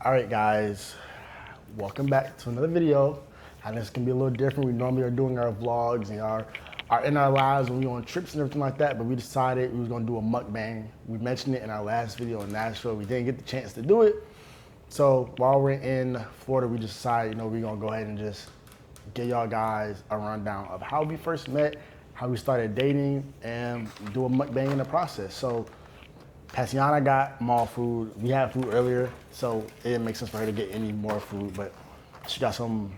All right, guys, welcome back to another video. And this can be a little different. We normally are doing our vlogs and our in our lives when we on trips and everything like that, but we decided we was gonna do a mukbang. We mentioned it in our last video in Nashville. We didn't get the chance to do it. So while we're in Florida, we just decided, we're gonna go ahead and just give y'all guys a rundown of how we first met, how we started dating, and do a mukbang in the process. So Tatiana got more food. We had food earlier, so it didn't make sense for her to get any more food, but she got some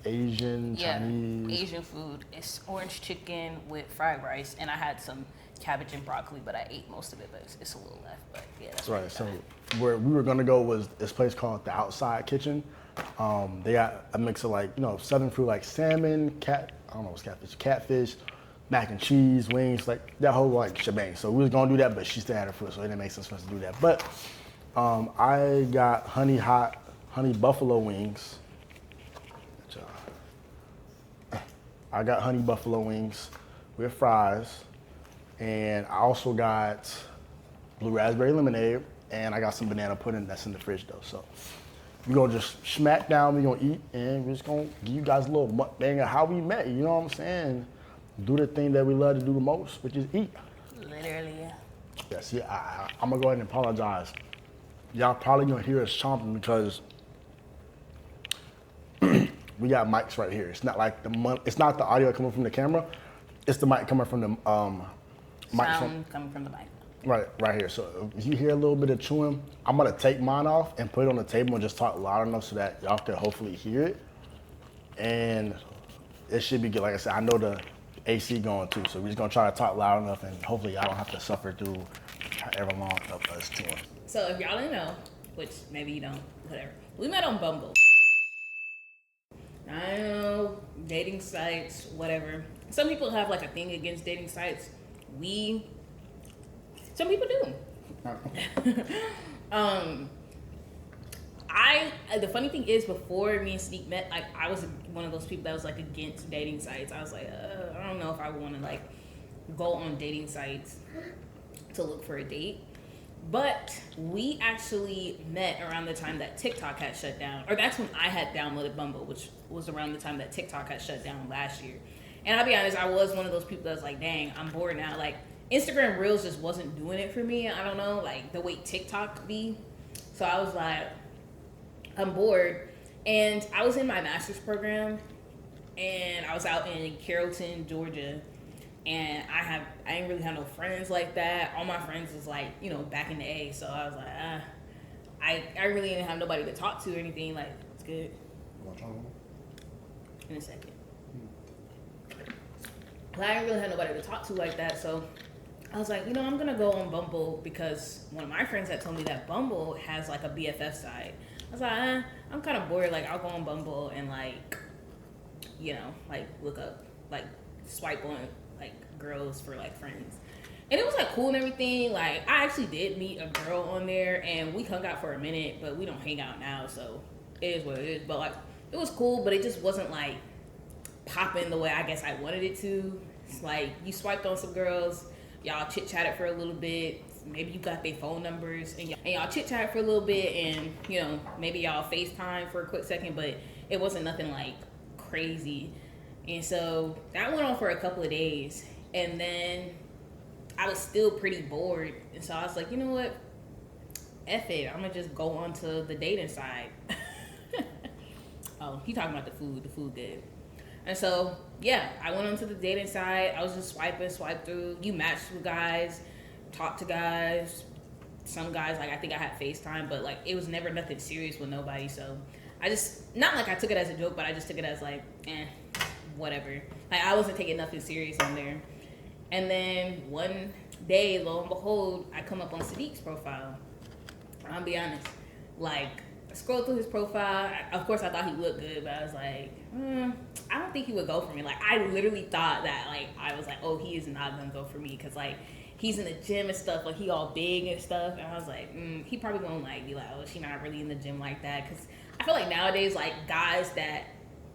Asian, Chinese. Asian food. It's orange chicken with fried rice, and I had some cabbage and broccoli, but I ate most of it, but it's a little left. But yeah, that's right. So where we were gonna go was this place called the Outside Kitchen. They got a mix of southern food like salmon, catfish, mac and cheese, wings, like that whole shebang. So we was gonna do that, but she still had her food, so it didn't make sense for us to do that. But I got honey buffalo wings. I got honey buffalo wings with fries, and I also got blue raspberry lemonade, and I got some banana pudding that's in the fridge though. So we're gonna just smack down, we're gonna eat, and we're just gonna give you guys a little mukbang of how we met, you know what I'm saying? Do the thing that we love to do the most, which is eat. Literally, yeah. Yes, yeah, I'm gonna go ahead and apologize. Y'all probably gonna hear us chomping because we got mics right here. It's not like it's not the audio coming from the camera. It's the mic coming from the mic. Sound coming from the mic. Right here. So if you hear a little bit of chewing, I'm gonna take mine off and put it on the table and just talk loud enough so that y'all can hopefully hear it. And it should be good. Like I said, I know the AC going too, so we're just gonna try to talk loud enough and hopefully y'all don't have to suffer through however long of us chewing. So if y'all didn't know, which maybe you don't, whatever, we met on Bumble. I don't know, dating sites, whatever. Some people have like a thing against dating sites. Some people do. The funny thing is, before me and Saadiq met, like I was one of those people that was like against dating sites. I was like, I don't know if I want to like go on dating sites to look for a date. But we actually met around the time that TikTok had shut down, or that's when I had downloaded Bumble, which was around the time that TikTok had shut down last year. And I'll be honest, I was one of those people that was like, dang, I'm bored now. Like Instagram Reels just wasn't doing it for me. I don't know, like the way TikTok be. So I was like, I'm bored. And I was in my master's program, and I was out in Carrollton, Georgia. And I didn't really have no friends like that. All my friends was like, back in the A. So I was like, I really didn't have nobody to talk to or anything. Like, it's good. In a second. But I didn't really have nobody to talk to like that. So I was like, I'm going to go on Bumble because one of my friends had told me that Bumble has like a BFF side. I was like, I'm kind of bored. Like, I'll go on Bumble and look up, swipe on girls for friends. And it was cool and everything. Like I actually did meet a girl on there and we hung out for a minute, but we don't hang out now, so it is what it is. But it was cool, but it just wasn't popping the way I guess I wanted it to. It's you swiped on some girls, y'all chit chatted for a little bit, maybe you got their phone numbers and y'all chit chatted for a little bit, and maybe y'all FaceTime for a quick second, but it wasn't nothing crazy. And so that went on for a couple of days. And then I was still pretty bored. And so I was like, you know what? F it. I'm going to just go on to the dating side. Oh, he talking about the food. The food good. And so, yeah, I went onto the dating side. I was just swipe through. You matched with guys, talk to guys. Some guys, I think I had FaceTime, but it was never nothing serious with nobody. So I just, not I took it as a joke, but I just took it as whatever. I wasn't taking nothing serious on there. And then one day, lo and behold, I come up on Saadiq's profile. I'll be honest. I scrolled through his profile. Of course, I thought he looked good, but I was like, I don't think he would go for me. I literally thought that, I was like, oh, he is not going to go for me. Because, he's in the gym and stuff. He all big and stuff. And I was like, he probably won't, be like, oh, she not really in the gym like that. Because I feel like nowadays, guys that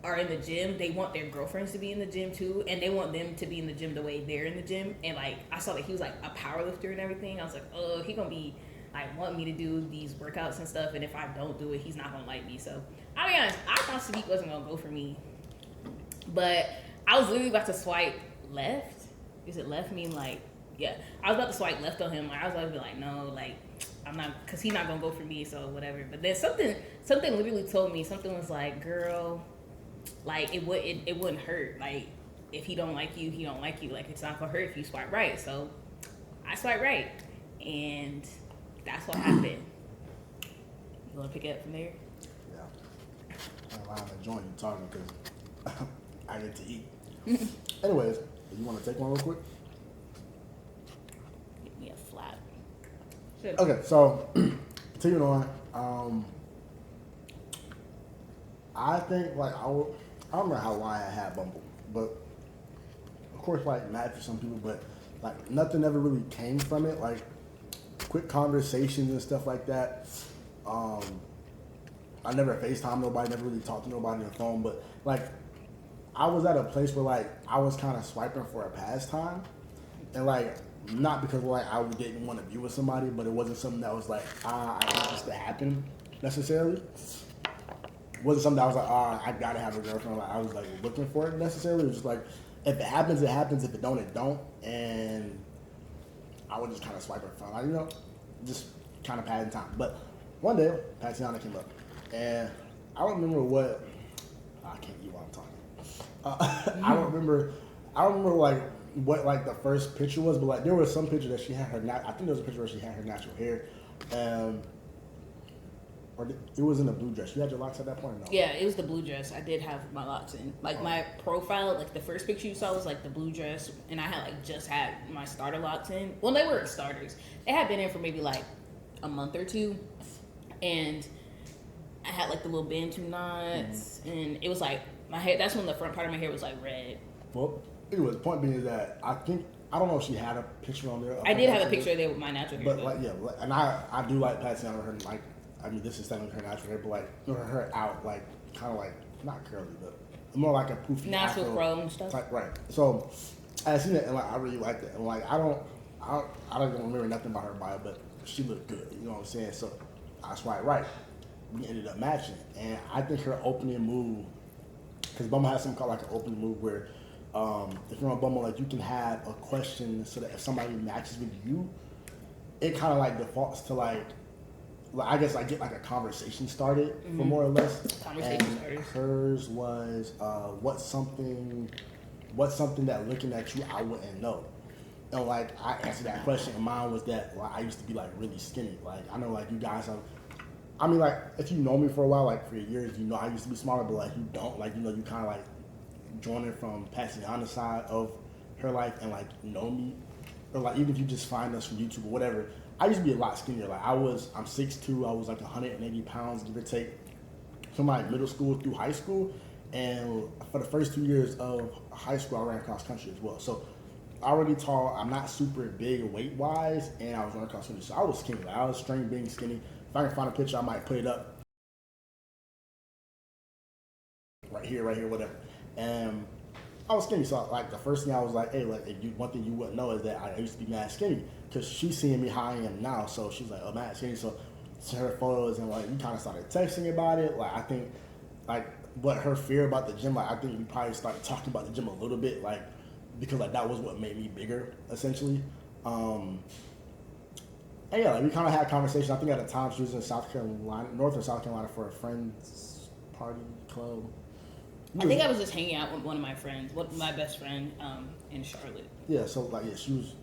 are in the gym, they want their girlfriends to be in the gym too, and they want them to be in the gym the way they're in the gym. And I saw that he was a power lifter and everything. I was like, oh, he gonna be like want me to do these workouts and stuff, and if I don't do it, he's not gonna like me. So I'll be honest, I thought Saadiq wasn't gonna go for me, but I was literally about to swipe left. Is it left mean like, yeah, I was about to swipe left on him. Like, I was about to be like, no, like, I'm not, because he's not going to go for me, so whatever. But then something literally told me, something was like, girl, like, it wouldn't hurt. Like, if he don't like you, he don't like you. Like, it's not going to hurt if you swipe right. So I swipe right. And that's what happened. You want to pick it up from there? Yeah. I'm enjoying you talking because I get to eat. Anyways, you want to take one real quick? Give me a flat. Okay, so continuing on, I think like I don't remember how long I had Bumble, but of course like mad for some people, but like nothing ever really came from it. Like quick conversations and stuff like that. I never FaceTime nobody, never really talked to nobody on the phone, but like I was at a place where like I was kind of swiping for a pastime, and like not because like I didn't want to be with somebody, but it wasn't something that was like I want this to happen necessarily. It wasn't something that I was like I gotta have a girlfriend. Like I was like looking for it necessarily. It was just like if it happens, it happens. If it don't, it don't. And I would just kind of swipe for fun, like, you know, just kind of passing time. But one day, Tatiana came up, and I don't remember what. I can't eat while I'm talking. I don't remember like what like the first picture was, but like there was some picture that she had her. I think there was a picture where she had her natural hair, or it was in a blue dress. You had your locks at that point, or no? Yeah, it was the blue dress. I did have my locks in. Like my profile, like the first picture you saw was like the blue dress, and I had like just had my starter locks in. Well, they weren't starters. They had been in for maybe like a month or two, and I had like the little bantu knots, and it was like my hair. That's when the front part of my hair was like red. Well, anyway, the point being is that I don't know if she had a picture on there. I did have a picture there with my natural hair, but like yeah, and I do like Tatiana her like. I mean, this is technically her natural hair, but like her out, like kind of like not curly, but more like a poofy natural afro curl and stuff. Type, right. So I seen it and like I really liked it, and like I don't even remember nothing about her bio, but she looked good. You know what I'm saying? So I swiped right. We ended up matching, and I think her opening move, because Bumble has something called like an opening move where if you're on Bumble, like you can have a question so that if somebody matches with you, it kind of like defaults to like I guess I get like a conversation started for more or less. Conversation starters. Hers was what's something that looking at you I wouldn't know. And like I answered that question, and mine was that I used to be like really skinny. Like I know like you guys have. I mean like if you know me for a while, like for years, you know I used to be smaller, but like you don't, like you know you kind of like joining from passing on the side of her life and like know me, or like even if you just find us from YouTube or whatever. I used to be a lot skinnier. Like I'm 6'2", I was like 180 pounds, give or take, from like middle school through high school. And for the first 2 years of high school, I ran cross country as well. So already tall, I'm not super big weight wise, and I was running cross country. So I was skinny. Like, I was straight being skinny. If I can find a picture, I might put it up right here, whatever. And I was skinny, so like the first thing I was like, hey, like one thing you wouldn't know is that I used to be mad skinny, because she's seeing me how I am now, so she's like, oh, mad skinny. So to her photos, and like we kind of started texting about it. Like I think, like what her fear about the gym, like I think we probably started talking about the gym a little bit, like because like that was what made me bigger, essentially. And yeah, like we kind of had a conversation. I think at the time she was in North or South Carolina for a friend's party club. I think I was just hanging out with one of my friends, my best friend, in Charlotte. Yeah, so like yeah, she was.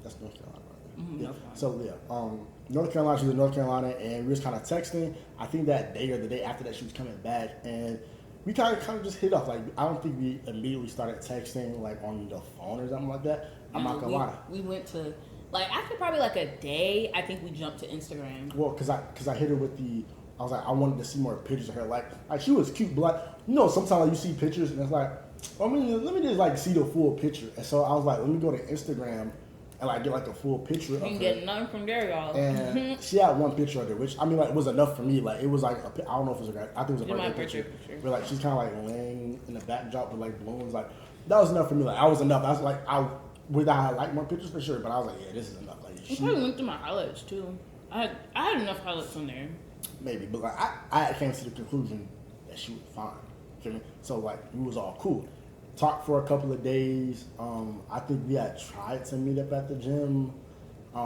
That's North Carolina, right? Mm-hmm, yeah. North Carolina. So yeah, North Carolina. She was in North Carolina, and we was kind of texting. I think that day or the day after that, she was coming back, and we kind of just hit off. Like I don't think we immediately started texting like on the phone or something like that. I'm not gonna lie. We went to like after probably like a day. I think we jumped to Instagram. Well, cause I hit her with the. I was like, I wanted to see more pictures of her. Like she was cute, but like, you know, sometimes like, you see pictures and it's like, I mean, let me just like see the full picture. And so I was like, let me go to Instagram and like get like a full picture of her. You can get none from there, y'all. And she had one picture of her, which I mean, like, was enough for me. Like, it was like I don't know if it was I think it was a birthday picture. Where like she's kind of like laying in the backdrop with like balloons. Like that was enough for me. Like I was enough. I was like, would I like more pictures for sure? But I was like, yeah, this is enough. Like she probably went through my highlights too. I had enough highlights on there. Maybe, but like I came to the conclusion that she was fine. Feel me? So like we was all cool. Talked for a couple of days. I think we had tried to meet up at the gym. I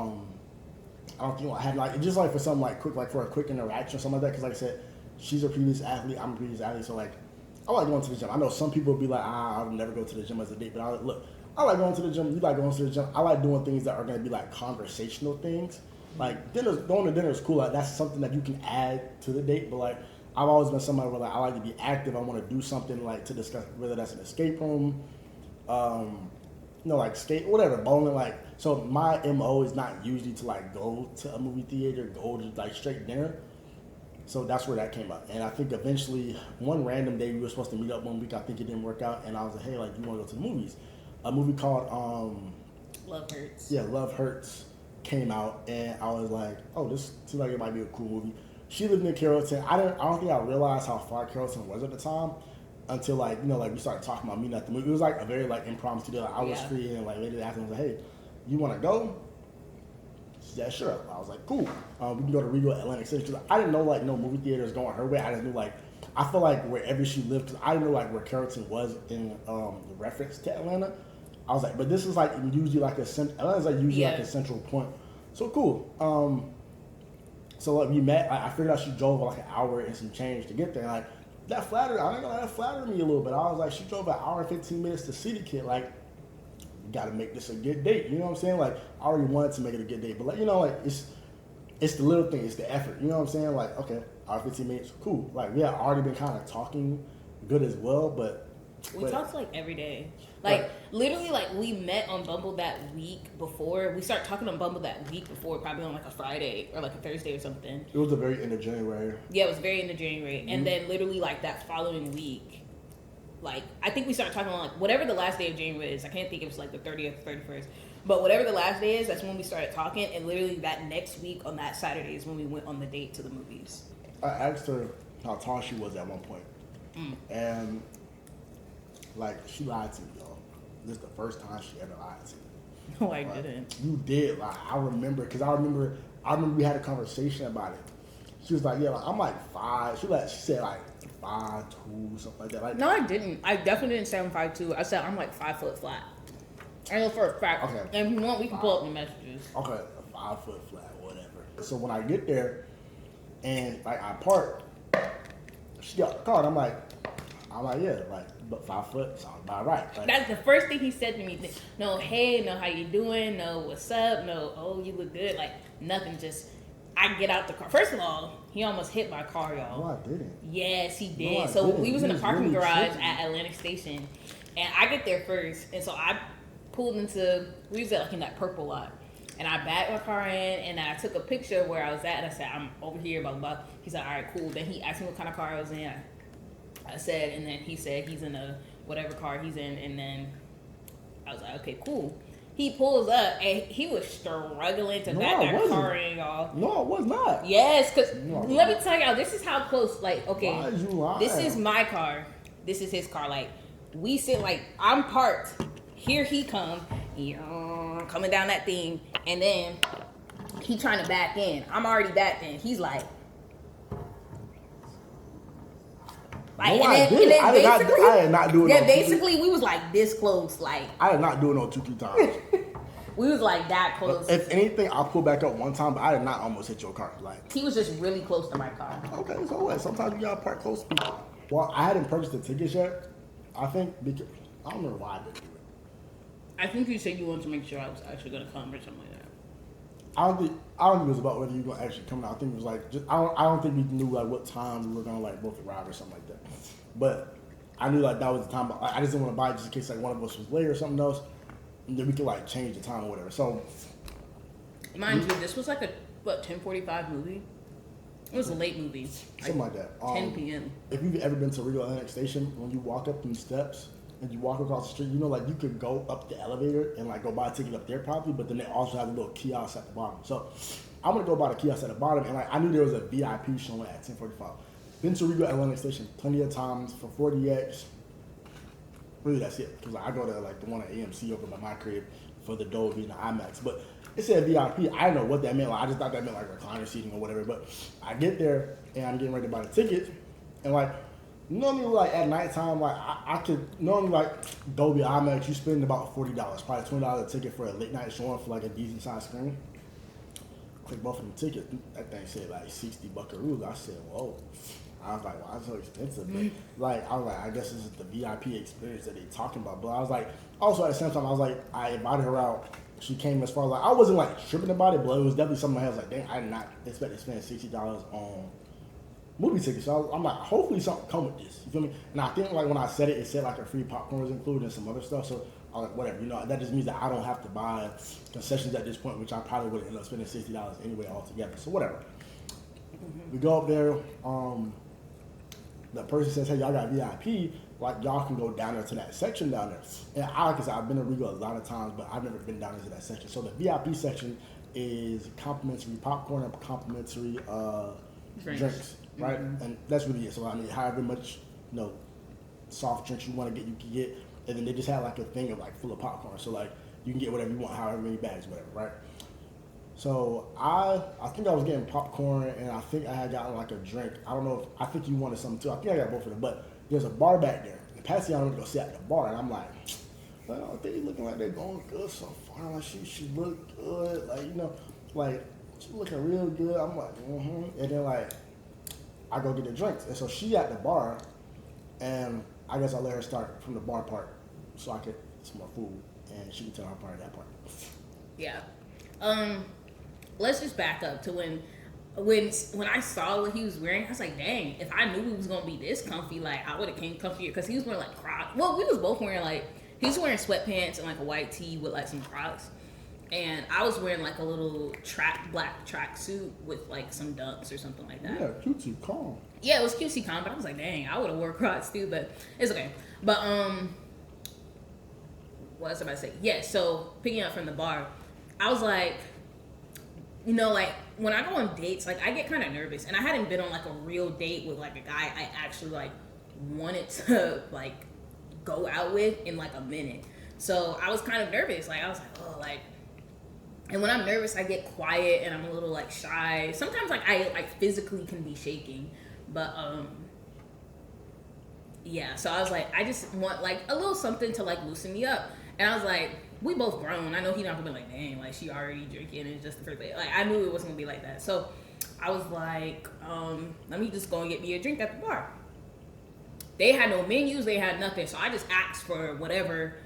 don't think I had like just like for something like quick, like for a quick interaction or something like that. Because like I said, she's a previous athlete. I'm a previous athlete. So like I like going to the gym. I know some people would be like, I would never go to the gym as a date. But I like going to the gym. You like going to the gym. I like doing things that are going to be like conversational things. Like going to dinner is cool. Like that's something that you can add to the date. But like I've always been somebody where like I like to be active. I want to do something like to discuss, whether that's an escape room, like skate, whatever, bowling. Like so, my MO is not usually to like go to a movie theater, go to like straight dinner. So that's where that came up. And I think eventually, one random day we were supposed to meet up one week. I think it didn't work out, and I was like, hey, like you want to go to the movies? A movie called Love Hurts. Yeah, Love Hurts came out, and I was like, oh, this seems like it might be a cool movie. She lived near Carrollton. I don't think I realized how far Carrollton was at the time until like we started talking about meeting at the movie. It was like a very like impromptu deal. Like, I was free and like later after I was like, hey, you want to go? She said, sure. I was like, cool. We can go to Regal Atlantic City because I didn't know like no movie theaters going her way. I just knew like I feel like wherever she lived, because I didn't know like where Carrollton was in reference to Atlanta. I was like, but this is like usually like Atlanta's like usually like a central point. So cool. So like we met. I figured out she drove like an hour and some change to get there. Like that flattered. I ain't gonna lie, that flattered me a little bit. I was like, she drove an hour and 15 minutes to see the kid. Like, you gotta make this a good date. You know what I'm saying? Like, I already wanted to make it a good date, but like like it's the little thing. It's the effort. You know what I'm saying? Like, okay, hour 15 minutes, cool. Like we had already been kind of talking good as well, but we talked like every day. Like, literally, like, we met on Bumble that week before. We started talking on Bumble that week before, probably on, like, a Friday or, like, a Thursday or something. It was the very end of January. Yeah, it was very end of January. Mm-hmm. And then, literally, like, that following week, like, I think we started talking on, like, whatever the last day of January is. I can't think if it's, like, the 30th or 31st. But whatever the last day is, that's when we started talking. And literally that next week on that Saturday is when we went on the date to the movies. I asked her how tall she was at one point. And, like, she lied to me, y'all. This is the first time she ever lied to me. No, I didn't. You did. Like, I remember we had a conversation about it. She was like, yeah, like, I'm like 5. She said like 5'2", something like that. Like, no, I didn't. I definitely didn't say I'm 5'2". I said I'm like 5 foot flat. I know for a fact. Okay. And if you want, we can pull up the messages. Okay, 5 foot flat, whatever. So when I get there and like I park, she got the car and I'm like, yeah, like, but 5 foot sounds about right. Like, that's the first thing he said to me. No, hey, no, how you doing? No, what's up? No, oh, you look good. Like, nothing, just, I get out the car. First of all, he almost hit my car, y'all. No, I didn't. Yes, he did. No, I so didn't. We was in the parking really garage tricky. at Atlantic Station. And I get there first. And so I pulled into, we was at like in that purple lot. And I backed my car in, and I took a picture of where I was at, and I said, I'm over here, blah, blah, blah. He said, all right, cool. Then he asked me what kind of car I was in. I said, and then he said he's in a whatever car he's in, and then I was like, okay, cool. He pulls up, and he was struggling to back that car in, y'all. No, it was not. Yes, because let me tell y'all, this is how close, like, okay, why is you lying? This is my car. This is his car. Like, we sit, like, I'm parked. Here he comes, coming down that thing, and then he trying to back in. I'm already backed in. He's like, no, I did not do it. Yeah, basically, we was like this close. Like, I did not do it no 2-3 times. We was like that close. But if anything, I pulled back up one time, but I did not almost hit your car. Like, he was just really close to my car. Okay, so what? Sometimes you gotta park close to people. Well, I hadn't purchased the tickets yet. I think because I don't know why I didn't do it. I think you said you wanted to make sure I was actually gonna come or something like that. I don't think it was about whether you were gonna actually come out. I think it was like just I don't think we knew like what time we were gonna like both arrive or something like that. But I knew like that was the time. I just didn't want to buy it just in case like one of us was late or something else, and then we could like change the time or whatever. So, mind you, this was like a 10:45 movie. It was a late movie. Something like that. 10 p.m. If you've ever been to Regal Atlantic Station, when you walk up these steps and you walk across the street, you know, like you could go up the elevator and like go buy a ticket up there probably, but then they also have a little kiosk at the bottom. So I'm gonna go buy the kiosk at the bottom, and like I knew there was a VIP showing at 10:45. Been to Regal Atlantic Station plenty of times for 40X. Really, that's it. Because like, I go to like the one at AMC over by my crib, for the Dolby and the IMAX. But it said VIP. I didn't know what that meant. Like, I just thought that meant like recliner seating or whatever. But I get there and I'm getting ready to buy the ticket, and like normally like at nighttime, like I could normally like Dolby IMAX, you spend about $40, probably $20 a ticket for a late night showing for like a decent sized screen. Click both of them tickets. That thing said like 60 buckaroos. I said, whoa. I was like, why is it so expensive? But like, I was like, I guess this is the VIP experience that they talking about. But I was like, also at the same time, I was like, I invited her out. She came as far as like, I wasn't like tripping about it, but it was definitely something I was like, dang, I did not expect to spend $60 on movie tickets. So I'm like, hopefully something come with this. You feel me? And I think like when I said it, it said like a free popcorn was included and some other stuff. So I was like, whatever, you know, that just means that I don't have to buy concessions at this point, which I probably would end up spending $60 anyway altogether. So whatever. We go up there. The person says, hey, y'all got VIP, like y'all can go down there to that section down there. And I, like I said, I've been to Regal a lot of times, but I've never been down into that section. So the VIP section is complimentary popcorn and complimentary drinks, right? And that's really it. So I mean, however much, you know, soft drinks you want to get, you can get. And then they just had like a thing of like full of popcorn. So like you can get whatever you want, however many bags, whatever, right? So I think I was getting popcorn and I think I had gotten like a drink. I don't know if, I think you wanted something too. I think I got both of them, but there's a bar back there. And Patsy, I went to go sit at the bar and I'm like, well, they looking like they're going good so far. Like she look good. Like, you know, like she looking real good. I'm like, mm-hmm. And then like, I go get the drinks. And so she at the bar and I guess I let her start from the bar part so I could get some more food and she can tell her part of that part. Yeah. Let's just back up to when I saw what he was wearing. I was like, dang, if I knew he was gonna be this comfy, like I would have came comfier, because he was wearing like Crocs. Well, we was both wearing like, he was wearing sweatpants and like a white tee with like some Crocs, and I was wearing like a little black track suit with like some dunks or something like that. Yeah, cutesy calm. Yeah, it was cutesy calm, but I was like, dang, I would have wore Crocs too, but it's okay. But what was I about to say? Yeah, so picking up from the bar, I was like, you know, like when I go on dates, like I get kind of nervous, and I hadn't been on like a real date with like a guy I actually like wanted to like go out with in like a minute. So I was kind of nervous. Like I was like, oh, like, and when I'm nervous, I get quiet and I'm a little like shy. Sometimes like I like physically can be shaking, but yeah. So I was like, I just want like a little something to like loosen me up, and I was like, we both grown. I know he not gonna be like, dang, like she already drinking and it's just the first day. Like I knew it wasn't gonna be like that. So I was like, let me just go and get me a drink at the bar. They had no menus, they had nothing. So I just asked for whatever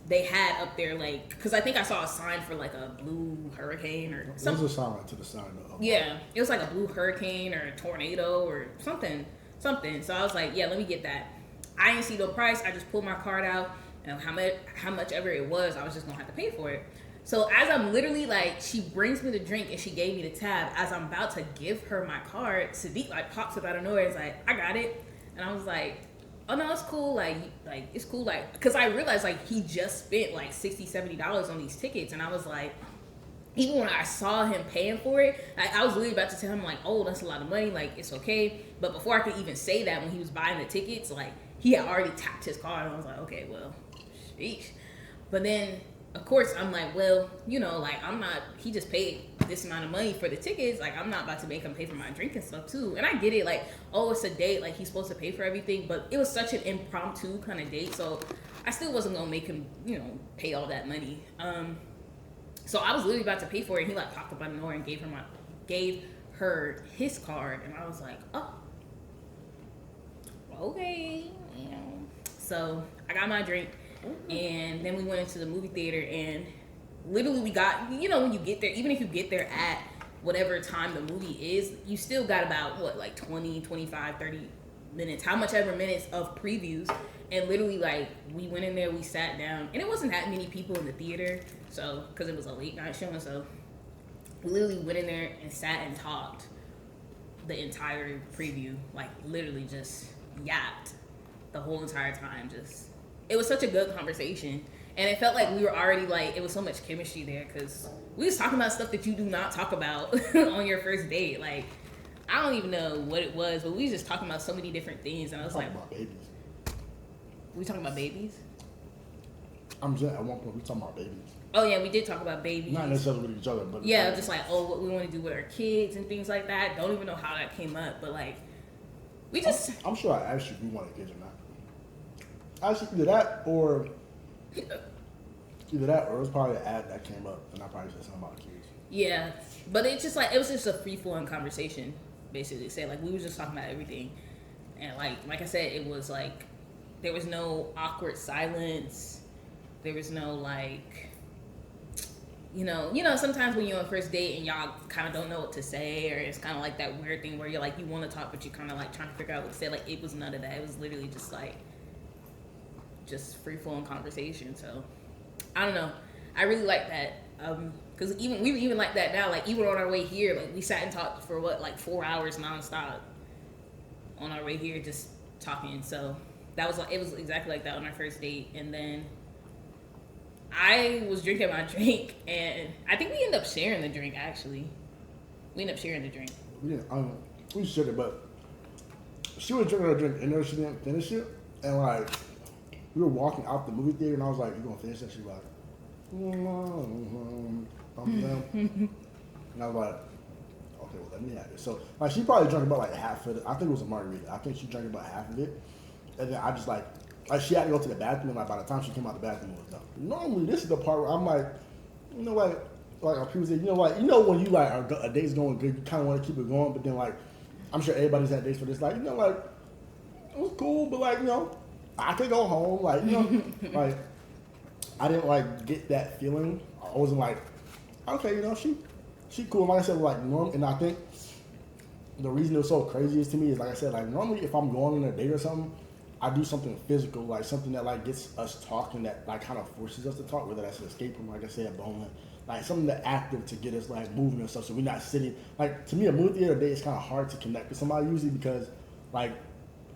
they had up there, like, because I think I saw a sign for like a blue hurricane or something. There's a sign to the side though. Yeah, it was like a blue hurricane or a tornado or something. So I was like, yeah, let me get that. I didn't see no price. I just pulled my card out. And how much ever it was, I was just gonna have to pay for it. So as I'm literally like, she brings me the drink and she gave me the tab. As I'm about to give her my card, Saadiq like pops up out of nowhere. It's like, I got it. And I was like, oh no, it's cool. Like it's cool. Like, because I realized like he just spent like $60-$70 on these tickets, and I was like, even when I saw him paying for it, I was really about to tell him like, oh, that's a lot of money. Like it's okay. But before I could even say that, when he was buying the tickets, like he had already tapped his card, and I was like, okay, well. Sheesh. But then, of course, I'm like, well, you know, like, he just paid this amount of money for the tickets. Like, I'm not about to make him pay for my drink and stuff, too. And I get it, like, oh, it's a date. Like, he's supposed to pay for everything. But it was such an impromptu kind of date. So I still wasn't going to make him, you know, pay all that money. So I was literally about to pay for it. And he, like, popped up out of nowhere and gave her his card. And I was like, oh, okay. You know. So I got my drink. And then we went into the movie theater, and literally we got, you know, when you get there, even if you get there at whatever time the movie is, you still got about, what, like 20, 25, 30 minutes, how much ever minutes of previews. And literally, like, we went in there, we sat down, and it wasn't that many people in the theater, so, because it was a late night show, and so we literally went in there and sat and talked the entire preview, like, literally just yapped the whole entire time, just... It was such a good conversation, and it felt like we were already like, it was so much chemistry there, because we was talking about stuff that you do not talk about on your first date. Like, I don't even know what it was, but we was just talking about so many different things, and I was like, about babies. We talking about babies? I'm just at one point we talking about babies. Oh yeah, we did talk about babies. Not necessarily with each other, but yeah, just like what we want to do with our kids and things like that. Don't even know how that came up, but like we just. I'm sure I asked you if you wanted kids or not. Actually, either that or it was probably an ad that came up, and I probably said something about kids. Yeah, but it's just like it was just a free flowing conversation, basically. Say like we was just talking about everything, and like I said, it was like there was no awkward silence. There was no like, you know, sometimes when you're on a first date and y'all kind of don't know what to say, or it's kind of like that weird thing where you're like you want to talk but you're kind of like trying to figure out what to say. Like it was none of that. It was literally just like just free flowing conversation. So I don't know. I really like that. Because we were even like that now. Like even on our way here, like we sat and talked for like 4 hours nonstop on our way here, just talking. So that was like it was exactly like that on our first date. And then I was drinking my drink, and I think we ended up sharing the drink. Actually, we ended up sharing the drink. Yeah, we shared it, but she was drinking her drink, and then she didn't finish it, and like we were walking out the movie theater, and I was like, "You gonna finish that?" She was like. And I was like, okay, well, let me have it. So, like, she probably drank about like half of it. I think it was a margarita. I think she drank about half of it. And then I just like she had to go to the bathroom. And like, by the time she came out the bathroom, it was done. Normally, this is the part where I'm like, you know what? Like, people say, you know what? You know when you like a date's going good, you kind of want to keep it going. But then, like, I'm sure everybody's had dates for this. Like, you know, like, it was cool, but like, you know, I could go home. Like, you know, like. I didn't like get that feeling. I wasn't like, okay, you know, she cool. Like I said, like normal. And I think the reason it was so crazy is to me is like I said, like normally if I'm going on a date or something, I do something physical, like something that like gets us talking, that like kind of forces us to talk. Whether that's an escape room, like I said, bowling, like something that active to get us like moving and stuff. So we're not sitting. Like to me, a movie theater date is kind of hard to connect with somebody usually because like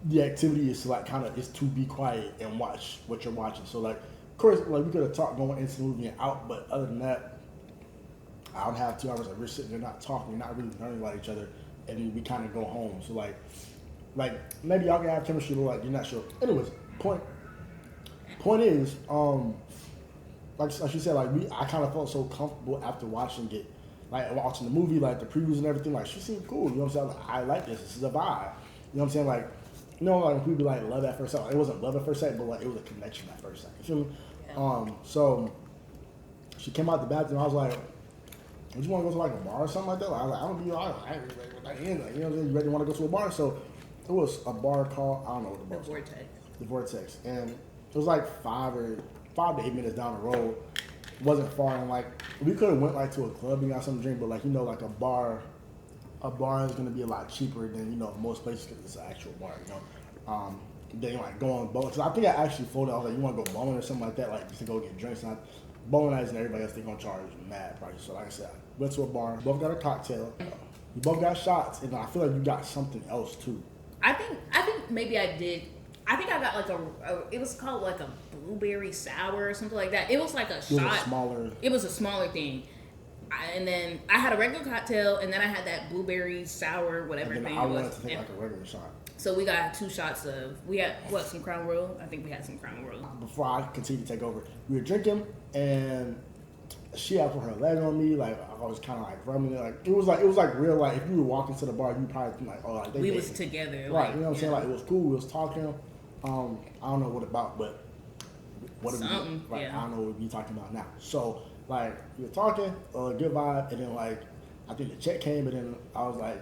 the activity is like kind of is to be quiet and watch what you're watching. So like. Of course, like we could have talked going into the movie and out, but other than that, I would have 2 hours like we're sitting there not talking, not really learning about each other, and then we kind of go home. So like maybe y'all can have chemistry, but like you're not sure. Anyways, point is, like she said, like I kind of felt so comfortable after watching it, like watching the movie, like the previews and everything. Like she seemed cool, you know what I'm saying? Like, I like this. This is a vibe. You know what I'm saying? Like. You know, like people be like love at first sight. Like, it wasn't love at first sight, but like it was a connection at first sight. You feel me? Yeah. So she came out the bathroom. I was like, "Would you want to go to like a bar or something like that?" Like, I was like, "I don't be all right." Like, you know what I'm saying? You ready to want to go to a bar? So it was a bar called I don't know what the bar was. The Vortex, and it was like 5 to 8 minutes down the road. It wasn't far, and like we could have went like to a club and got something to drink, but like you know, like a bar is going to be a lot cheaper than, you know, most places because it's an actual bar, you know. Then like going bowling. So I think I actually folded. I was like, you want to go bowling or something like that, like just to go get drinks. And bowling nights and everybody else, they're going to charge mad prices. So like I said, I went to a bar, both got a cocktail, we both got shots, and I feel like you got something else too. I think maybe I did. I think I got like it was called like a blueberry sour or something like that. It was like a shot. It was a smaller thing. And then I had a regular cocktail, and then I had that blueberry sour, whatever and then thing I it was. wanted to take like a regular shot. So we got 2 shots of, we had, what, some Crown Royal? I think we had some Crown Royal. Before I continued to take over, we were drinking, and she had put her leg on me, like, I was kind of like rubbing it, like, it was like real, like, if you were walking to the bar, you'd probably think like, oh, like, we was together. Right, like, you know what I'm saying? Like, it was cool, we was talking, I don't know what about, but what something, like, yeah. I don't know what we talking about now. So, like, we were talking, good vibe, and then, like, I think the check came, and then I was like...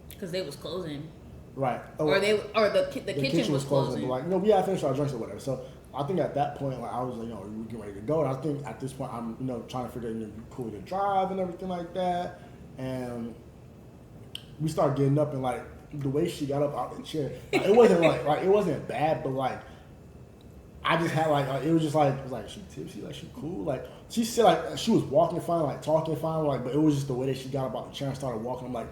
Because they was closing. Right. Or the kitchen was closing. But, like, you know, we had finished our drinks or whatever. So, I think at that point, like, I was like, you know, we getting ready to go. And I think at this point, I'm, you know, trying to figure out, you know, cool to drive and everything like that. And we started getting up, and, like, the way she got up out the chair, like, it wasn't, like, it wasn't bad, but, like, I just had like it was just like it was like she tipsy, like she cool, like she said like she was walking fine, like talking fine, like but it was just the way that she got up out the chair and started walking. I'm like,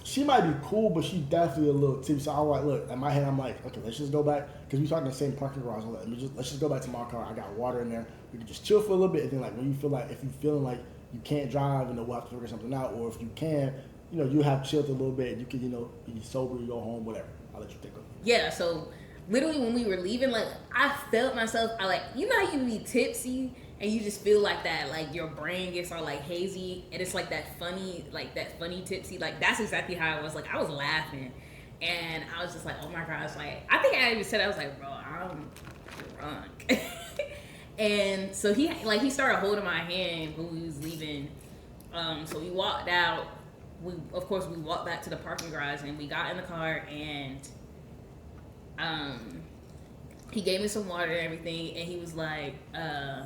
she might be cool, but she definitely a little tipsy. So I was like, look, in my head, I'm like, okay, let's just go back because we talked in the same parking garage. I'm like, let's just go back to my car. I got water in there. We can just chill for a little bit, and then like when you feel like if you feeling like you can't drive, and we'll have to figure something out, or if you can, you know, you have chilled a little bit. You can, you know, be sober, you go home, whatever. I'll let you take over. Yeah, so. Literally, when we were leaving, like, I felt myself, you know how you be tipsy, and you just feel like that, like your brain gets all like hazy, and it's like that funny tipsy. Like that's exactly how I was. Like I was laughing, and I was just like, oh my gosh, like I think I even said I was like, bro, I'm drunk. And so he started holding my hand when we was leaving. So we walked out. We walked back to the parking garage, and we got in the car, and he gave me some water and everything, and he was like, I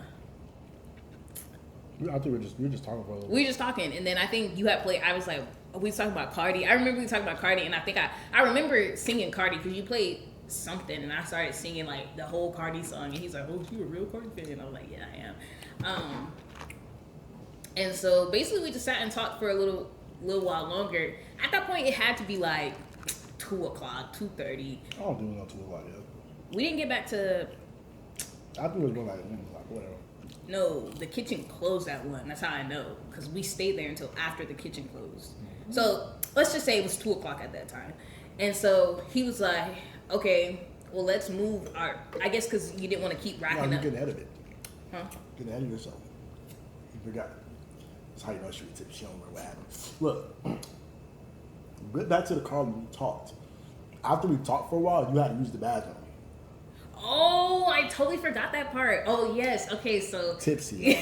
think we were just talking for a little bit. we were just talking, and then I think you had played. I was like, we was talking about Cardi. I remember we talking about Cardi, and I think I remember singing Cardi because you played something, and I started singing like the whole Cardi song, and he's like, "Oh, you a real Cardi fan?" And I was like, "Yeah, I am." And so basically, we just sat and talked for a little while longer. At that point, it had to be like 2:00, 2:30. I don't think we know 2 o'clock yet. We didn't get back to. I think it was more like 1 o'clock, whatever. No, the kitchen closed at 1. That's how I know, because we stayed there until after the kitchen closed. So let's just say it was 2:00 at that time. And so he was like, "Okay, well let's move our." I guess because you didn't want to keep racking No, up. you getting ahead of it. Huh? Getting ahead of yourself. You forgot. That's how you know she was tipsy. She don't remember what happened. Look, get back to the car when we talked. After we talked for a while, you had to use the bathroom. Oh, I totally forgot that part. Oh yes. Okay, so Tipsy.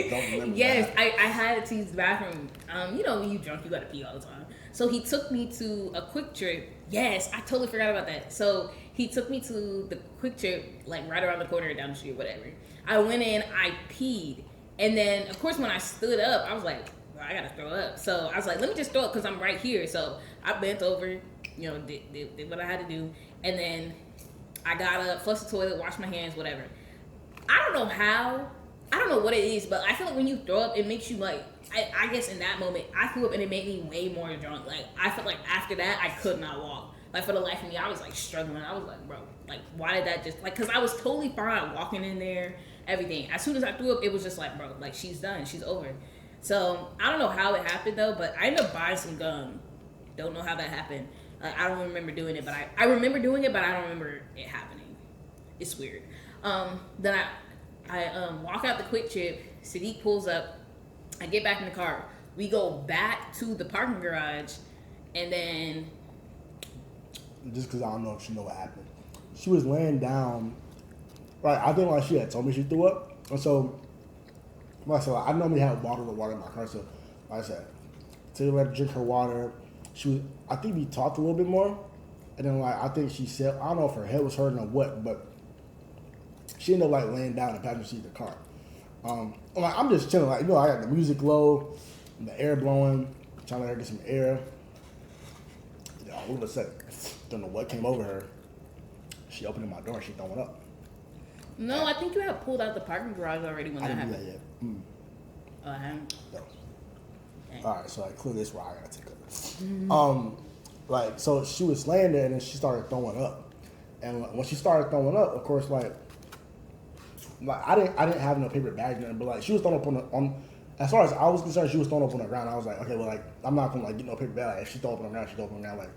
Don't remember. yes, I had to use the bathroom. You know, when you drunk, you gotta pee all the time. So he took me to a Quick Trip. Yes, I totally forgot about that. So he took me to the Quick Trip, like right around the corner, down the street, whatever. I went in, I peed, and then of course when I stood up, I was like, well, I gotta throw up. So I was like, let me just throw up because I'm right here. So I bent over, you know, did what I had to do, and then I got up, flushed the toilet, washed my hands, whatever. I don't know how. I don't know what it is, but I feel like when you throw up, it makes you like, I guess in that moment, I threw up and it made me way more drunk. Like, I felt like after that, I could not walk. Like, for the life of me, I was like struggling. I was like, bro, like, why did that just, like, because I was totally fine walking in there, everything. As soon as I threw up, it was just like, bro, like, she's done. She's over. So, I don't know how it happened, though, but I ended up buying some gum. Don't know how that happened. I don't remember doing it, but I remember doing it, but I don't remember it happening. It's weird. Then I walk out the Quick Trip. Saadiq pulls up. I get back in the car. We go back to the parking garage, and then just because I don't know if she know what happened, she was laying down. Right, I think like she had told me she threw up, and so like I said, I normally have bottled of water in my car. So like I said, to let her drink her water. She was. I think we talked a little bit more, and then like I think she said, I don't know if her head was hurting or what, but she ended up like laying down in the passenger seat of the car. I'm just chilling, like, you know, I got the music low, the air blowing, trying to let her get some air. You know, all of a sudden, don't know what came over her. She opened my door and she throwing up. no, I think you had pulled out the parking garage already when I that didn't do happened. that yet. Oh, I haven't. No. Dang. All right, so like clearly this is where I gotta take over. Like so she was laying there and then she started throwing up, and when she started throwing up, of course, like I didn't have no paper bag or nothing, but like she was throwing up on. As far as I was concerned, she was throwing up on the ground. I was like, okay, well, like I'm not gonna like get no paper bag. Like, if she throw up on the ground, she throw up on the ground. Like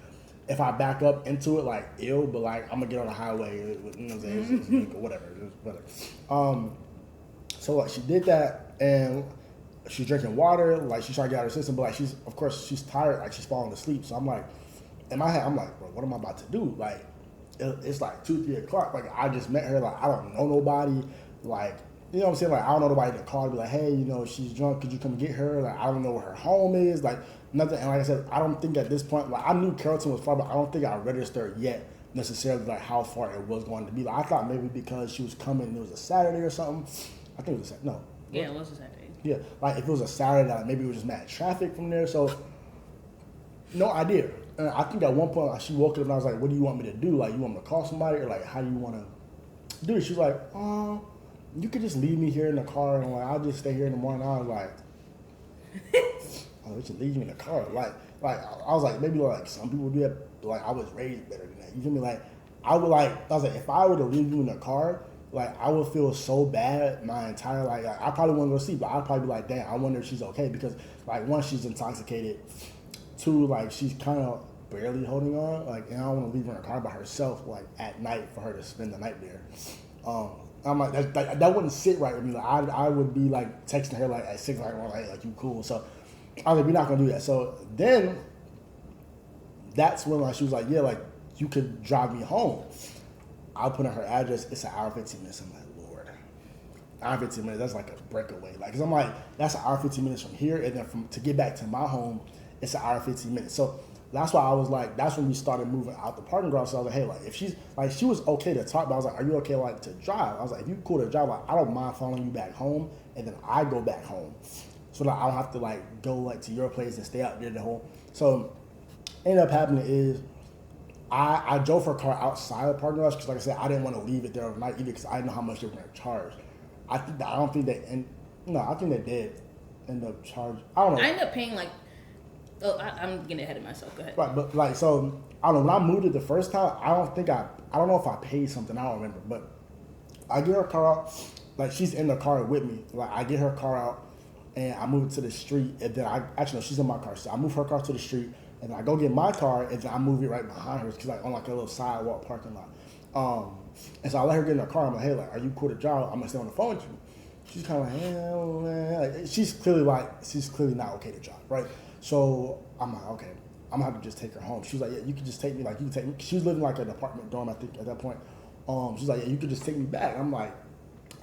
if I back up into it, like ill, but like I'm gonna get on the highway. You know what I'm saying? It's whatever. So like she did that and. She's drinking water, like she's trying to get out of her system, but like she's tired, like she's falling asleep. So I'm like, in my head, I'm like, bro, what am I about to do? Like, it's like 2, 3 o'clock. Like I just met her, like I don't know nobody. Like, you know what I'm saying? Like I don't know nobody to call to be like, hey, you know, she's drunk. Could you come get her? Like I don't know where her home is. Like nothing. And like I said, I don't think at this point, like I knew Carrollton was far, but I don't think I registered yet necessarily like how far it was going to be. Like I thought maybe because she was coming, it was a Saturday or something. I think it was a Saturday. No. Yeah, it was a Saturday. Yeah, like if it was a Saturday, like maybe it was just mad traffic from there. So, no idea. And I think at one point like, she woke up and I was like, "What do you want me to do? Like, you want me to call somebody or like how do you want to do it?" She's like, you could just leave me here in the car and like I'll just stay here in the morning." I was like, "Oh, you should leave me in the car." Like I was like, maybe like some people do that. But, like I was raised better than that. You feel me? Like I was like, if I were to leave you in the car. Like, I would feel so bad my entire life. Like, I probably wouldn't go to sleep, but I'd probably be like, damn, I wonder if she's okay. Because, like, one, she's intoxicated. Two, like, she's kind of barely holding on. Like, and I don't want to leave her in a car by herself, like, at night for her to spend the night there. I'm like, that wouldn't sit right with me. Like, I would be like texting her like at 6 like you cool. So I was like, we're not gonna do that. So then that's when like she was like, yeah, like you could drive me home. I'll put in her address. It's an hour 15 minutes. I'm like, Lord, hour 15 minutes. That's like a breakaway. Like, cause I'm like, that's an hour 15 minutes from here, and then to get back to my home, it's an hour 15 minutes. So that's why I was like, that's when we started moving out the parking garage. So I was like, hey, like if she's like, she was okay to talk, but I was like, are you okay like to drive? I was like, if you cool to drive, like I don't mind following you back home, and then I go back home, so that I don't have to like go like to your place and stay out there the whole. So ended up happening is I drove her car outside the parking garage because, like I said, I didn't want to leave it there overnight either because I didn't know how much they were going to charge. I think they did end up charging. I don't know. I ended up paying like, I'm getting ahead of myself. Go ahead. Right, but like, so I don't know. When I moved it the first time, I don't know if I paid something. I don't remember, but I get her car out. Like she's in the car with me. Like I get her car out and I move it to the street, and then she's in my car, so I move her car to the street. And then I go get my car, and then I move it right behind her, cause like on like a little sidewalk parking lot. And so I let her get in her car. I'm like, hey, like, are you cool to drive? I'm gonna stay on the phone with you. She's kind of like, hell, man. Like, she's clearly not okay to drive, right? So I'm like, okay, I'm gonna have to just take her home. She was like, yeah, you can just take me. Like, you can take me. She was living like an apartment dorm, I think, at that point. She's like, yeah, you could just take me back. I'm like,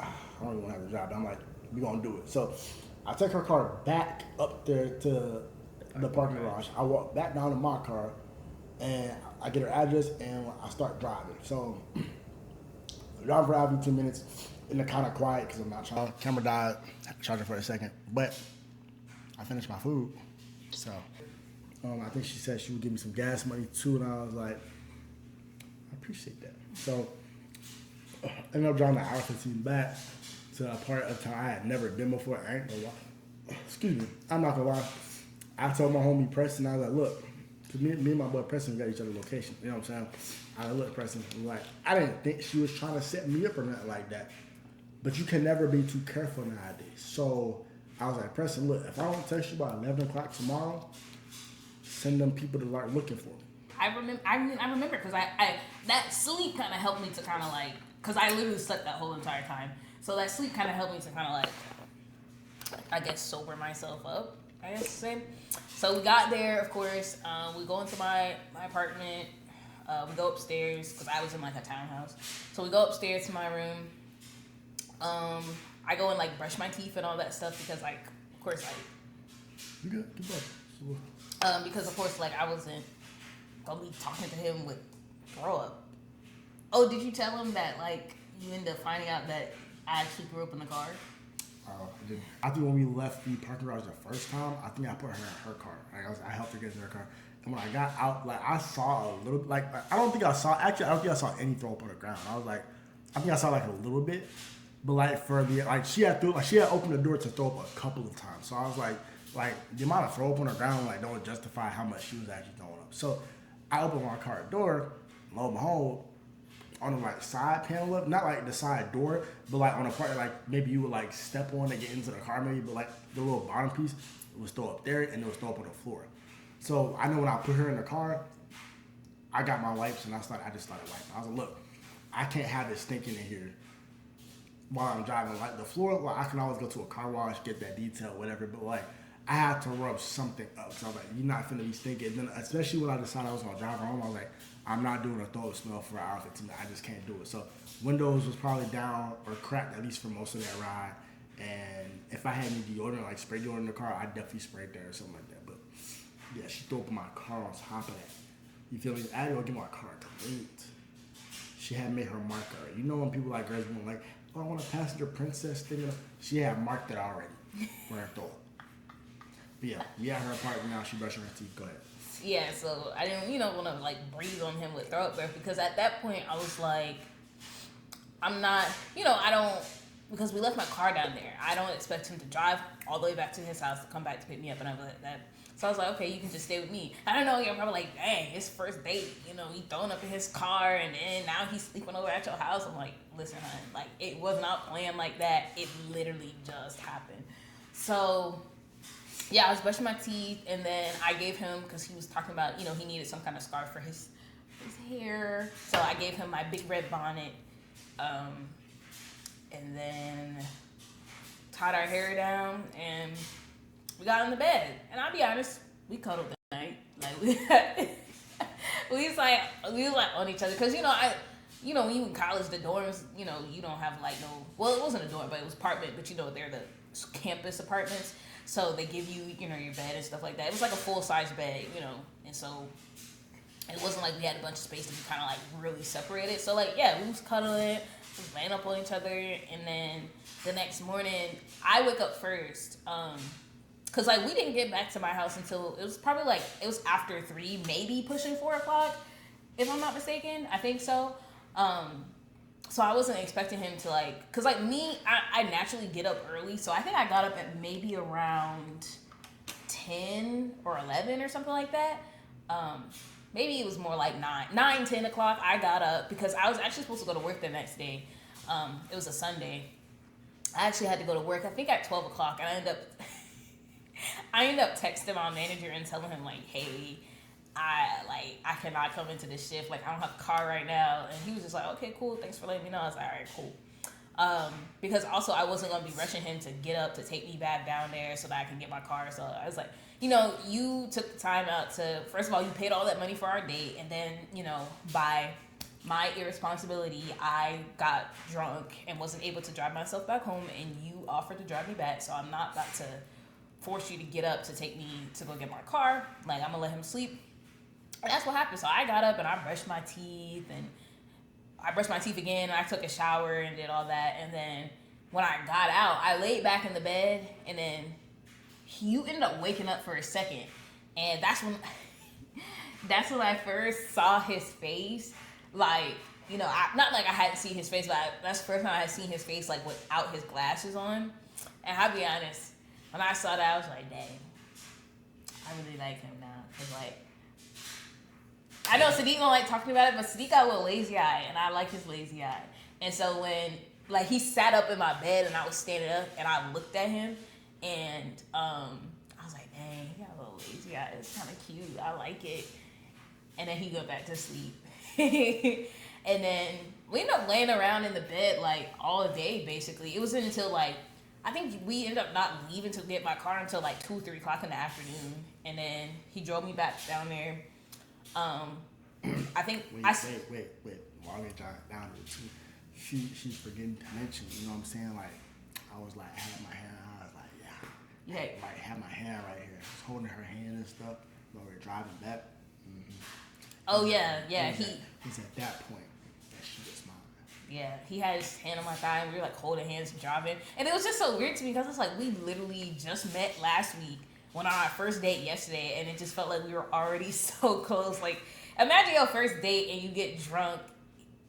I don't even want to have to drive, but I'm like, we gonna do it. So I take her car back up there to the parking garage. I walk back down to my car, and I get her address, and I start driving. So I drive for about 2 minutes, and they're kind of quiet because I'm not trying. Camera died, charging for a second, but I finished my food. So I think she said she would give me some gas money too, and I was like, I appreciate that. So I ended up driving an hour 15 back to a part of town I had never been before. I ain't gonna lie. Excuse me. I'm not gonna lie. I told my homie Preston, I was like, look, because me and my boy Preston got each other's location. You know what I'm saying? I was like, look, Preston, like, I didn't think she was trying to set me up or nothing like that. But you can never be too careful nowadays. So I was like, Preston, look, if I don't text you by 11 o'clock tomorrow, send them people to start looking for me. I remember because I that sleep kind of helped me to kind of like, because I literally slept that whole entire time. So that sleep kind of helped me to kind of like, I guess, sober myself up, I guess to say. So we got there, of course. We go into my apartment. We go upstairs because I was in like a townhouse. So we go upstairs to my room. I go and like brush my teeth and all that stuff because like, of course, like. You good? Keep up. Because of course, like I wasn't gonna be talking to him with throw up. Oh, did you tell him that like you ended up finding out that I actually threw up in the car? I think when we left the parking garage the first time, I think I put her in her car. Like I helped her get in her car. And when I got out, like I saw a little, like I don't think I saw any throw up on the ground. I was like, I think I saw like a little bit, but like for the like she had opened the door to throw up a couple of times. So I was like the amount of throw up on the ground like don't justify how much she was actually throwing up. So I opened my car door, lo and behold, on the like side panel up, not like the side door, but like on a part like maybe you would like step on to get into the car maybe, but like the little bottom piece, it was still up there and it was still up on the floor. So I know when I put her in the car, I got my wipes and I just started wiping. I was like, look, I can't have it stinking in here while I'm driving. Like the floor, like I can always go to a car wash, get that detail, whatever, but like I had to rub something up. So I was like, you're not finna be stinking. And then especially when I decided I was gonna drive her home, I was like, I'm not doing a throw up smell for an hour 15. I just can't do it. So windows was probably down or cracked at least for most of that ride. And if I had any deodorant, like spray deodorant in the car, I'd definitely sprayed there or something like that. But yeah, she threw up in my car on top of that. You feel me? I had to go get my car cleaned. She had made her mark already. You know when people like girls want like, oh, I want a passenger princess thing. She had marked it already for her throw up. But yeah, we at her apartment now. She brushing her teeth. Go ahead. Yeah, so I didn't, want to like breathe on him with throw up breath because at that point I was like, I'm not, I don't, because we left my car down there. I don't expect him to drive all the way back to his house to come back to pick me up and everything like that. So I was like, okay, you can just stay with me. I don't know, you're probably like, dang, his first date, he throwing up in his car and then now he's sleeping over at your house. I'm like, listen, hon, like it was not planned like that. It literally just happened. So yeah, I was brushing my teeth, and then I gave him, because he was talking about, he needed some kind of scarf for his hair. So I gave him my big red bonnet. and then tied our hair down, and we got in the bed. And I'll be honest, we cuddled that night. Like we was like on each other, because when you in college, the dorms, you don't have like no. Well, it wasn't a dorm, but it was apartment. But they're the campus apartments, so they give you your bed and stuff like that. It was like a full size bed, and so it wasn't like we had a bunch of space to be kind of like really separated. So like we was cuddling, we was laying up on each other, and then the next morning I wake up first. Cause like we didn't get back to my house until it was probably like it was after 3, maybe pushing 4 o'clock, if I'm not mistaken. I think so. So I wasn't expecting him to like, cause like me, I naturally get up early, so I think I got up at maybe around 10 or 11 or something like that. Maybe it was more like 10 o'clock. I got up because I was actually supposed to go to work the next day. It was a Sunday. I actually had to go to work, I think at 12 o'clock, and I ended up texting my manager and telling him like, hey, I cannot come into this shift. Like, I don't have a car right now. And he was just like, okay, cool. Thanks for letting me know. I was like, all right, cool. Because also I wasn't going to be rushing him to get up to take me back down there so that I can get my car. So I was like, you took the time out to, first of all, you paid all that money for our date. And then, by my irresponsibility, I got drunk and wasn't able to drive myself back home. And you offered to drive me back. So I'm not about to force you to get up to take me to go get my car. Like, I'm going to let him sleep. And that's what happened. So I got up and I brushed my teeth again, and I took a shower and did all that. And then when I got out, I laid back in the bed, and then you ended up waking up for a second. And that's when I first saw his face. Like, not like I hadn't seen his face, but that's the first time I had seen his face like without his glasses on. And I'll be honest, when I saw that, I was like, dang, I really like him now. Cause like, I know Saadiq don't like talking about it, but Saadiq got a little lazy eye, and I like his lazy eye. And so when, like, he sat up in my bed, and I was standing up, and I looked at him, and I was like, dang, he got a little lazy eye. It's kind of cute. I like it. And then he go back to sleep. And then we ended up laying around in the bed, like, all day, basically. It wasn't until, like, I think we ended up not leaving to get my car until, like, 2 or 3 o'clock in the afternoon. And then he drove me back down there. I think wait. While we got down to two, she's forgetting to mention. You know what I'm saying? Like, I was like, I had my hand. I was like, yeah. Like, had my hand right here. I was holding her hand and stuff while we were driving back. Mm-hmm. Oh yeah. He's at that point that she was mine. Yeah, he had his hand on my thigh, and we were like holding hands and driving. And it was just so weird to me because it's like we literally just met last week. Went on our first date yesterday, and it just felt like we were already so close. Like, imagine your first date and you get drunk.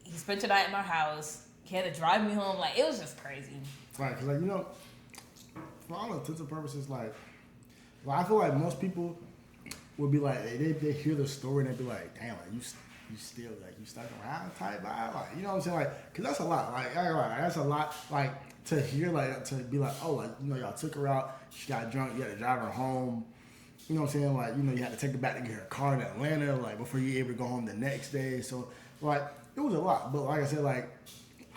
He spent the night at my house. He had to drive me home. Like, it was just crazy. Right, because, like, for all intents and purposes, like, I feel like most people would be like, they hear the story and they'd be like, damn, like, you still, like, you stuck around type vibe? Like, you know what I'm saying? Like, because that's a lot. Like, that's a lot, like, to hear, like, to be like, oh, like, y'all took her out, she got drunk, you had to drive her home. You know what I'm saying? Like, you had to take her back to get her car in Atlanta, like, before you were able to go home the next day. So, like, it was a lot. But like I said, like,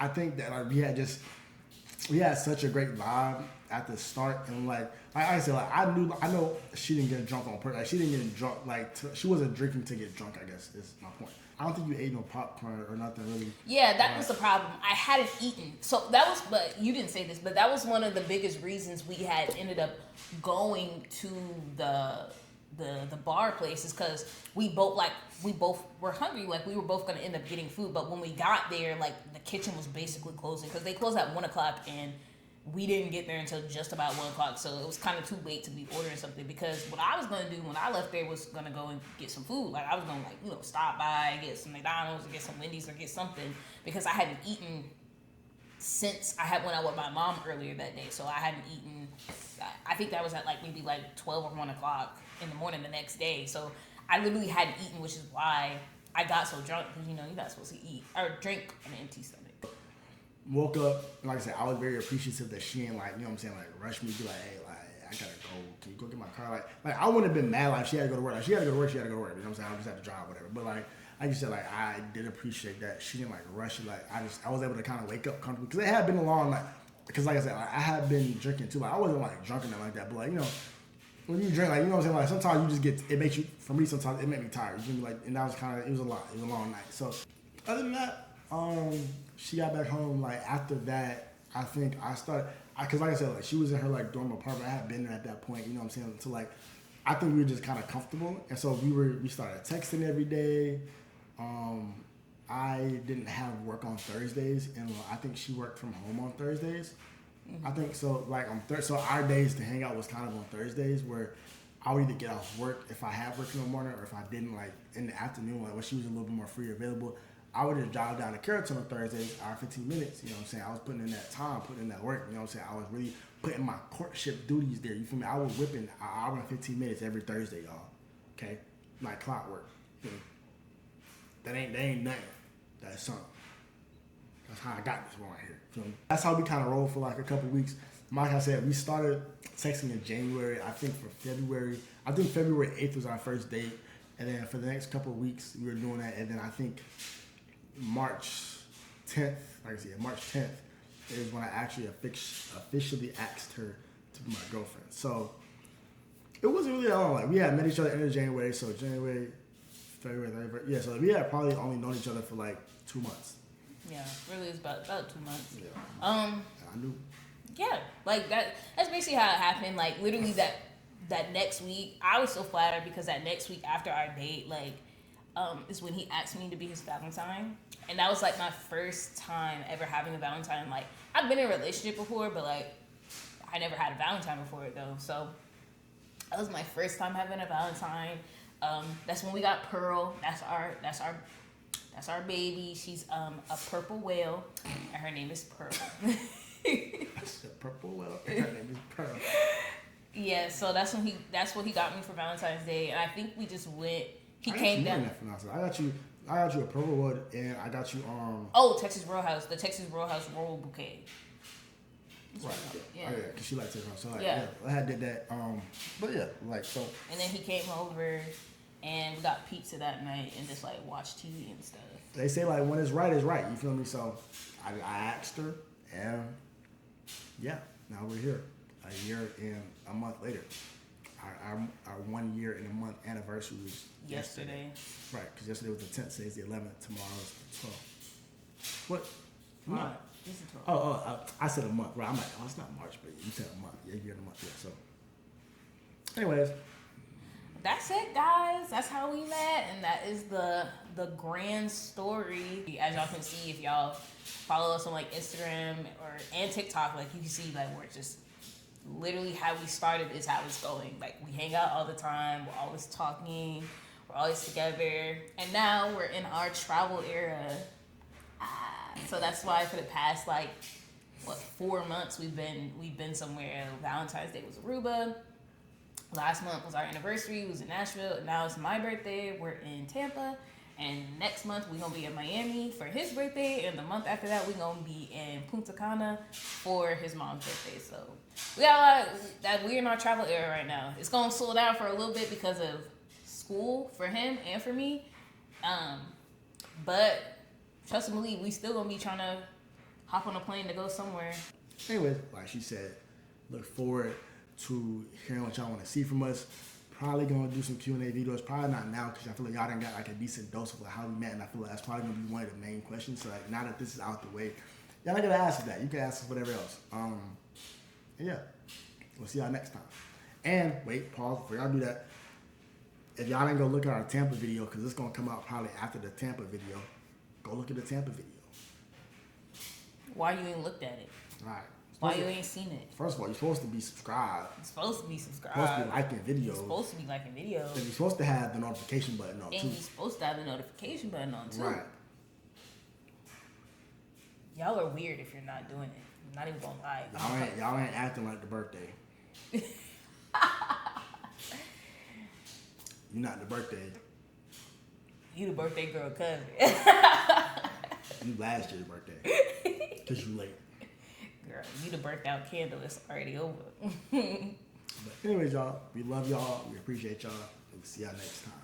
I think that, like, we had such a great vibe at the start. And, like I said, like, I know she didn't get drunk on purpose. Like, she didn't get drunk, like, she wasn't drinking to get drunk, I guess, is my point. I don't think you ate no popcorn or nothing really. Yeah, that was the problem. I hadn't eaten. So that was, but you didn't say this, but that was one of the biggest reasons we had ended up going to the bar place, is because we both were hungry. Like, we were both going to end up getting food. But when we got there, like, the kitchen was basically closing because they closed at 1 o'clock, and we didn't get there until just about 1 o'clock. So it was kind of too late to be ordering something, because what I was going to do when I left there was going to go and get some food. Like, I was going to, like, stop by, get some McDonald's or get some Wendy's or get something, because I hadn't eaten since when I went with my mom earlier that day. So I hadn't eaten. I think that was at like maybe like 12 or 1 o'clock in the morning the next day. So I literally hadn't eaten, which is why I got so drunk, because you're not supposed to eat or drink on an empty stomach. Woke up, like I said, I was very appreciative that she didn't, like, you know what I'm saying, like, rush me, be like, hey, like, I gotta go, can you go get my car? Like I wouldn't have been mad, like, she had to go to work. Like, she had to go to work, you know what I'm saying? I just had to drive, whatever. But, like like you said, like I did appreciate that she didn't like rush it. Like I was able to kind of wake up comfortably because it had been a long night. Because like I said, like, I had been drinking too. Like I wasn't like drunk or nothing like that, but like you know, when you drink, like you know what I'm saying, like sometimes you just get it makes you. For me, sometimes it made me tired. You feel me? Like, and that was kind of it was a lot. It was a long night. So other than that, she got back home. Like after that, I think I started. Because like I said, like she was in her like dorm apartment. I had been there at that point. You know what I'm saying? So like, I think we were just kind of comfortable, and so we started texting every day. I didn't have work on Thursdays, and I think she worked from home on Thursdays. I think so. Like on so our days to hang out was kind of on Thursdays, where I would either get off work if I had work in the morning, or if I didn't, like in the afternoon, like when she was a little bit more free available, I would just drive down to Carrollton on Thursdays, hour 15 minutes. You know what I'm saying? I was putting in that time, putting in that work. You know what I'm saying? I was really putting my courtship duties there. You feel me? I was whipping an hour and 15 minutes every Thursday, y'all. Okay, like clockwork. You know? That ain't nothing. That's something. That's how I got this one right here. Feel me? That's how we kind of rolled for like a couple weeks. Like I said, we started texting in January. I think February 8th was our first date. And then for the next couple of weeks, we were doing that. And then I think March 10th, like I said, March 10th is when I actually officially asked her to be my girlfriend. So it wasn't really that long. Like we had met each other end of January. So January, February, yeah. So we had probably only known each other for like 2 months. Yeah, really, it's about 2 months. Yeah. And I knew. Yeah, like that's basically how it happened. Like literally that next week, I was so flattered because that next week after our date, like, is when he asked me to be his Valentine, and that was like my first time ever having a Valentine. Like I've been in a relationship before, but like I never had a Valentine before it though. So that was my first time having a Valentine. That's when we got Pearl. That's our baby. She's a purple whale, and her name is Pearl. That's a purple whale, and her name is Pearl. Yeah, so that's what he got me for Valentine's Day, and I think we just went. He came down. I got you a purple wood, and I got you Texas Roadhouse, the Texas Roadhouse roll bouquet. Right. Yeah. Oh yeah, cause she likes it. So like, yeah, I had did that. But yeah, like so. And then he came over, and we got pizza that night, and just like watched TV and stuff. They say like when it's right, it's right. You feel me? So I asked her, and yeah, now we're here, a year and a month later. Our 1 year and a month anniversary was yesterday. Right, because yesterday was the 10th, today's the 11th, tomorrow's the 12th. What? Month. This is 12th. I said a month. Right, I'm like, it's not March, but you said a month. Yeah, a year and a month. Yeah, so. Anyways. That's it, guys. That's how we met, and that is the grand story. As y'all can see, if y'all follow us on like Instagram and TikTok, like you can see like we're just literally how we started is how it's going. Like we hang out all the time. We're always talking. We're always together. And now we're in our travel era. So that's why for the past 4 months we've been somewhere. Valentine's Day was Aruba. Last month was our anniversary. It was in Nashville. Now it's my birthday. We're in Tampa. And next month we're gonna be in Miami for his birthday. And the month after that we're gonna be in Punta Cana for his mom's birthday. So we got a lot that we're in our travel era right now. It's gonna slow down for a little bit because of school for him and for me. But trust and believe, we still gonna be trying to hop on a plane to go somewhere. Anyways, like she said, look forward to hearing what y'all want to see from us. Probably gonna do some Q&A videos. Probably not now because I feel like y'all done got like a decent dose of like how we met, and I feel like that's probably gonna be one of the main questions. So like now that this is out the way, y'all not gonna ask us that. You can ask us whatever else. And yeah, we'll see y'all next time. And wait, pause before y'all do that. If y'all didn't go look at our Tampa video, because it's gonna come out probably after the Tampa video, go look at the Tampa video. Why you ain't looked at it? All right. Why you ain't seen it? First of all, you're supposed to be subscribed. You're supposed to be subscribed. You're supposed to be liking videos. You're supposed to be liking videos. And you're supposed to have the notification button on, too. And you're supposed to have the notification button on, too. Right. Y'all are weird if you're not doing it. I'm not even gonna lie. Y'all ain't acting like the birthday. You're not the birthday. You the birthday girl cousin. You last year's birthday. Because you late. Girl, you the burnt out candle. It's already over. But anyways, y'all, we love y'all. We appreciate y'all. And we'll see y'all next time.